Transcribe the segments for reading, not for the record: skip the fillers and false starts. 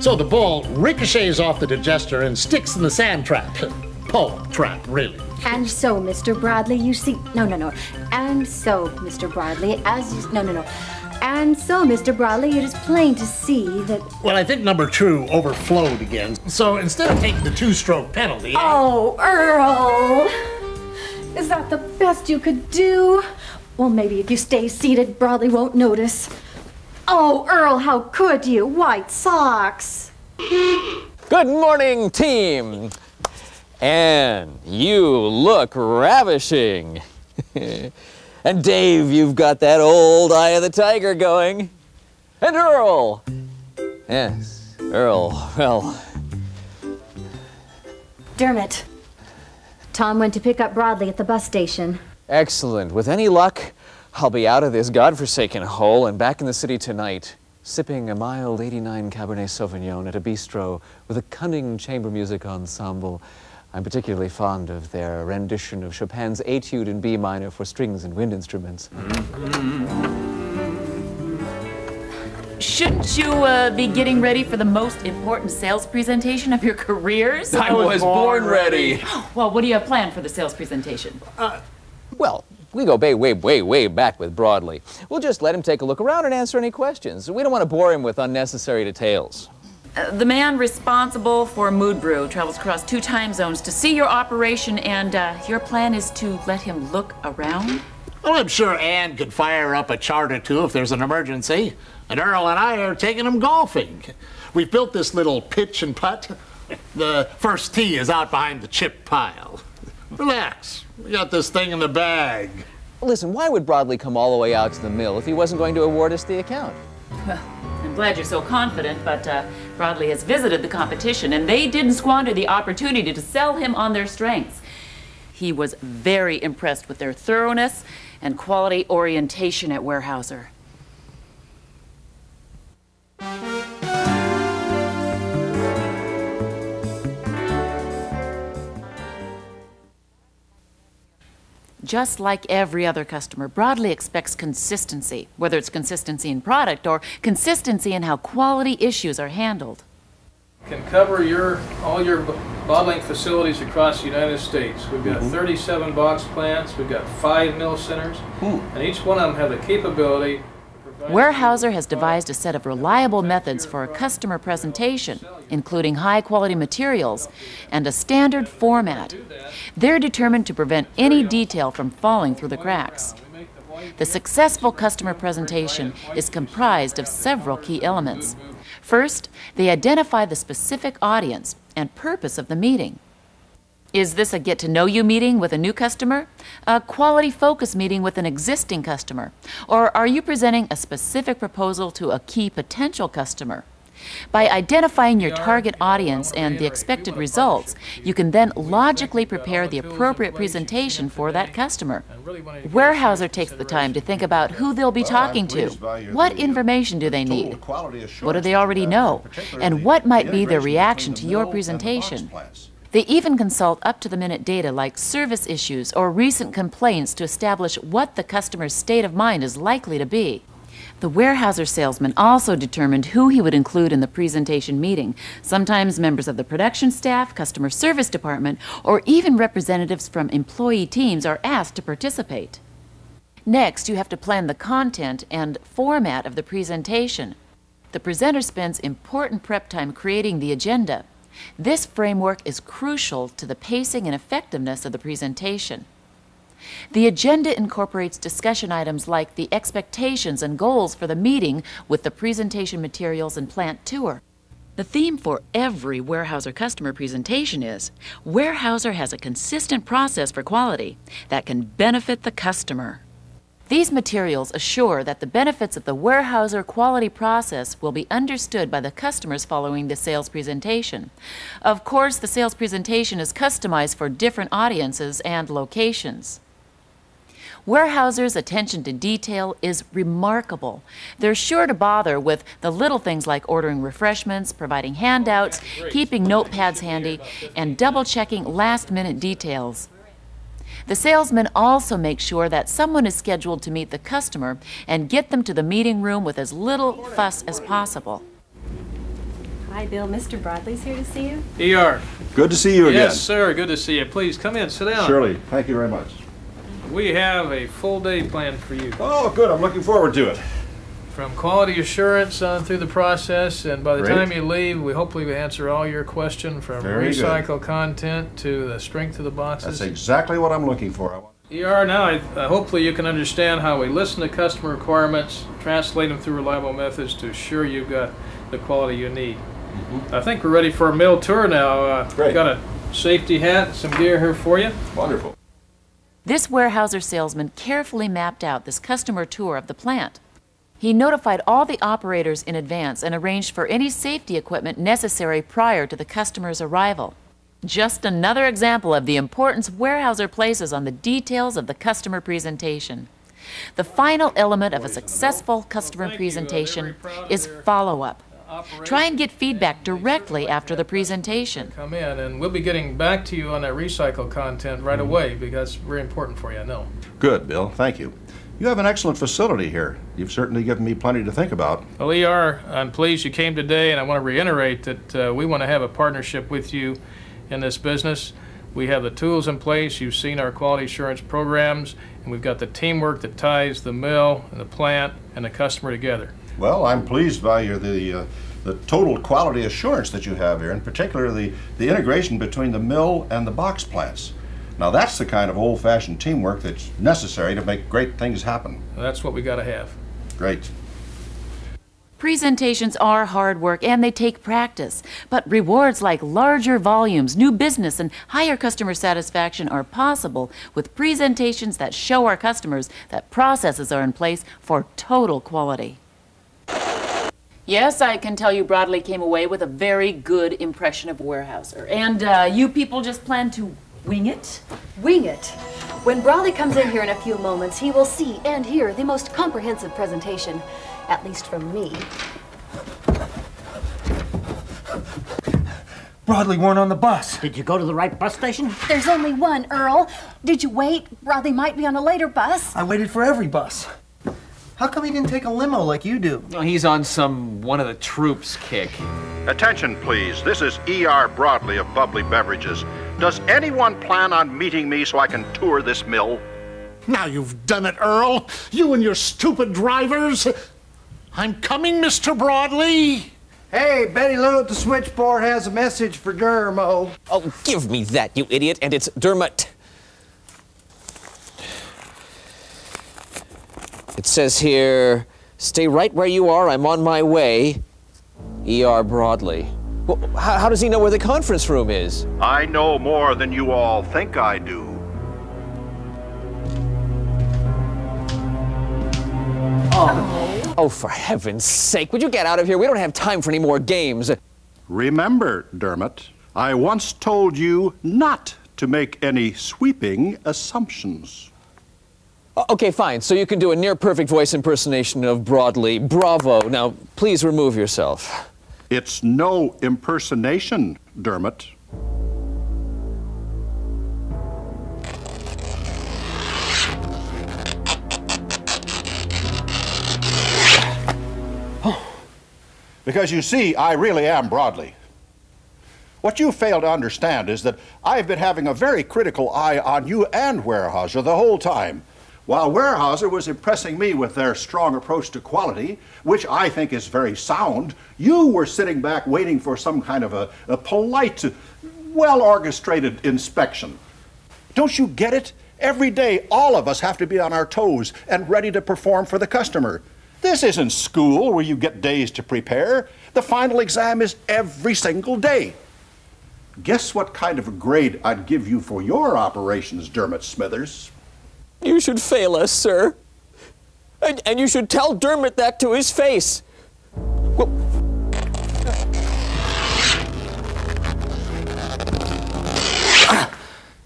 So the ball ricochets off the digester and sticks in the sand trap. Pole trap, really. And so, Mr. Bradley, you see... No. And so, Mr. Bradley, No. And so, Mr. Bradley, it is plain to see that... Well, I think number 2 overflowed again. So instead of taking the 2-stroke penalty... Oh, Earl! Is that the best you could do? Well, maybe if you stay seated, Bradley won't notice. Oh, Earl, how could you? White socks! Good morning, team! And you look ravishing. And Dave, you've got that old eye of the tiger going. And Earl. Yes, Earl, well. Dermot. Tom went to pick up Bradley at the bus station. Excellent. With any luck, I'll be out of this godforsaken hole and back in the city tonight, sipping a mild 89 Cabernet Sauvignon at a bistro with a cunning chamber music ensemble. I'm particularly fond of their rendition of Chopin's Etude in B minor for strings and wind instruments. Shouldn't you be getting ready for the most important sales presentation of your careers? I was born ready. Well, what do you have planned for the sales presentation? Well, we go way back with Broadley. We'll just let him take a look around and answer any questions. We don't want to bore him with unnecessary details. The man responsible for Mood Brew travels across 2 time zones to see your operation, and your plan is to let him look around? Well, I'm sure Ann could fire up a chart or 2 if there's an emergency. And Earl and I are taking him golfing. We've built this little pitch and putt. The first tee is out behind the chip pile. Relax. We got this thing in the bag. Listen, why would Broadley come all the way out to the mill if he wasn't going to award us the account? Well, I'm glad you're so confident, but Broadley has visited the competition, and they didn't squander the opportunity to sell him on their strengths. He was very impressed with their thoroughness and quality orientation at Weyerhauser. Just like every other customer, Broadley expects consistency, whether it's consistency in product or consistency in how quality issues are handled. Can cover all your bottling facilities across the United States. We've got 37 box plants, we've got 5 mill centers, and each one of them have the capability. Weyerhauser has devised a set of reliable methods for a customer presentation, including high-quality materials and a standard format. They're determined to prevent any detail from falling through the cracks. The successful customer presentation is comprised of several key elements. First, they identify the specific audience and purpose of the meeting. Is this a get-to-know-you meeting with a new customer? A quality focus meeting with an existing customer? Or are you presenting a specific proposal to a key potential customer? By identifying your target audience and the expected results, you can then logically prepare the appropriate presentation for that customer. Weyerhauser takes the time to think about who they'll be talking to. What information do they need? What do they already know? And what might be their reaction to your presentation? They even consult up-to-the-minute data like service issues or recent complaints to establish what the customer's state of mind is likely to be. The Weyerhauser salesman also determined who he would include in the presentation meeting, sometimes members of the production staff, customer service department, or even representatives from employee teams are asked to participate. Next, you have to plan the content and format of the presentation. The presenter spends important prep time creating the agenda. This framework is crucial to the pacing and effectiveness of the presentation. The agenda incorporates discussion items like the expectations and goals for the meeting with the presentation materials and plant tour. The theme for every Weyerhauser customer presentation is, Weyerhauser has a consistent process for quality that can benefit the customer. These materials assure that the benefits of the Weyerhauser quality process will be understood by the customers following the sales presentation. Of course, the sales presentation is customized for different audiences and locations. Weyerhauser's attention to detail is remarkable. They're sure to bother with the little things like ordering refreshments, providing handouts, keeping notepads handy, and double-checking last-minute details. The salesman also makes sure that someone is scheduled to meet the customer and get them to the meeting room with as little fuss as possible. Hi, Bill. Mr. Broadley's here to see you. ER. Good to see you again. Yes, sir. Good to see you. Please come in. Sit down. Shirley, thank you very much. We have a full day planned for you. Oh, good. I'm looking forward to it. From quality assurance through the process, and by the Great. time you leave, we hopefully answer all your questions from Very good. recycle content to the strength of the boxes. That's exactly what I'm looking for. ER, now hopefully you can understand how we listen to customer requirements, translate them through reliable methods to assure you've got the quality you need. I think we're ready for a mill tour now. Great. Got a safety hat, some gear here for you. Wonderful. This Weyerhauser salesman carefully mapped out this customer tour of the plant. He notified all the operators in advance and arranged for any safety equipment necessary prior to the customer's arrival. Just another example of the importance Weyerhauser places on the details of the customer presentation. The final element of a successful customer presentation is follow-up. Try and get feedback directly after the presentation. Come in, and we'll be getting back to you on that recycle content right away, because that's very important for you, I know. Good, Bill. Thank you. You have an excellent facility here. You've certainly given me plenty to think about. Well, ER, I'm pleased you came today, and I want to reiterate that we want to have a partnership with you in this business. We have the tools in place. You've seen our quality assurance programs, and we've got the teamwork that ties the mill and the plant and the customer together. Well, I'm pleased by the total quality assurance that you have here, in particular the integration between the mill and the box plants. Now that's the kind of old-fashioned teamwork that's necessary to make great things happen. That's what we got to have. Great. Presentations are hard work and they take practice, but rewards like larger volumes, new business, and higher customer satisfaction are possible with presentations that show our customers that processes are in place for total quality. Yes, I can tell you Broadley came away with a very good impression of Weyerhauser. And you people just plan to wing it? Wing it. When Broadley comes in here in a few moments, he will see and hear the most comprehensive presentation, at least from me. Broadley weren't on the bus. Did you go to the right bus station? There's only one, Earl. Did you wait? Broadley might be on a later bus. I waited for every bus. How come he didn't take a limo like you do? Oh, he's on some one of the troops kick. Attention, please. This is E.R. Broadley of Bubbly Beverages. Does anyone plan on meeting me so I can tour this mill? Now you've done it, Earl. You and your stupid drivers. I'm coming, Mr. Broadley. Hey, Betty Lou at the switchboard has a message for Dermo. Oh, give me that, you idiot, and it's Dermot. It says here, stay right where you are, I'm on my way. E.R. Broadley. Well, how does he know where the conference room is? I know more than you all think I do. Oh, for heaven's sake, would you get out of here? We don't have time for any more games. Remember, Dermot, I once told you not to make any sweeping assumptions. Okay, fine. So you can do a near-perfect voice impersonation of Broadley. Bravo. Now, please remove yourself. It's no impersonation, Dermot. Because you see, I really am Broadley. What you fail to understand is that I've been having a very critical eye on you and Weyerhauser the whole time. While Weyerhauser was impressing me with their strong approach to quality, which I think is very sound, you were sitting back waiting for some kind of a polite, well-orchestrated inspection. Don't you get it? Every day, all of us have to be on our toes and ready to perform for the customer. This isn't school where you get days to prepare. The final exam is every single day. Guess what kind of a grade I'd give you for your operations, Dermot Smithers? You should fail us, sir. And you should tell Dermot that to his face. Well,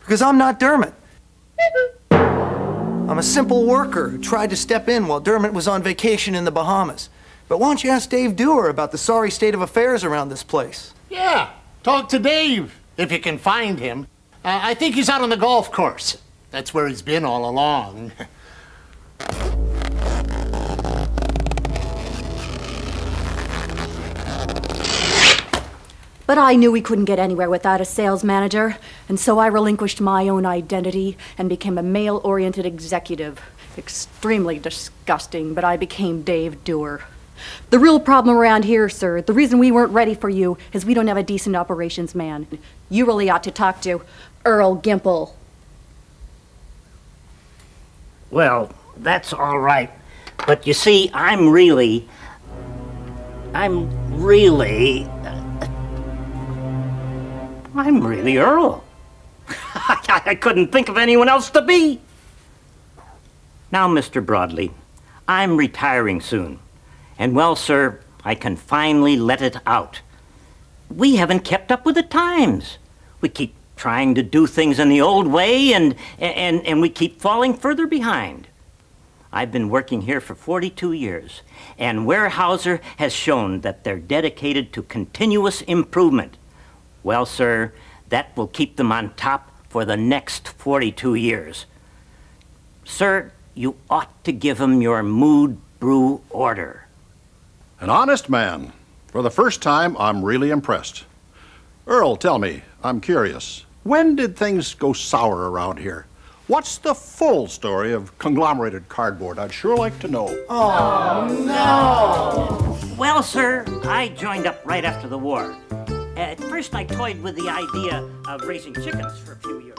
Because I'm not Dermot. I'm a simple worker who tried to step in while Dermot was on vacation in the Bahamas. But why don't you ask Dave Dewar about the sorry state of affairs around this place? Yeah, talk to Dave, if you can find him. I think he's out on the golf course. That's where he's been all along. But I knew we couldn't get anywhere without a sales manager, and so I relinquished my own identity and became a male-oriented executive. Extremely disgusting, but I became Dave Dewar. The real problem around here, sir, the reason we weren't ready for you is we don't have a decent operations man. You really ought to talk to Earl Gimple. Well, that's all right. But you see, I'm really Earl. I couldn't think of anyone else to be. Now, Mr. Broadley, I'm retiring soon. And well, sir, I can finally let it out. We haven't kept up with the times. We keep trying to do things in the old way, and we keep falling further behind. I've been working here for 42 years, and Weyerhauser has shown that they're dedicated to continuous improvement. Well, sir, that will keep them on top for the next 42 years. Sir, you ought to give them your Mood Brew order. An honest man. For the first time, I'm really impressed. Earl, tell me, I'm curious. When did things go sour around here? What's the full story of conglomerated cardboard? I'd sure like to know. Oh, no! Well, sir, I joined up right after the war. At first, I toyed with the idea of raising chickens for a few years.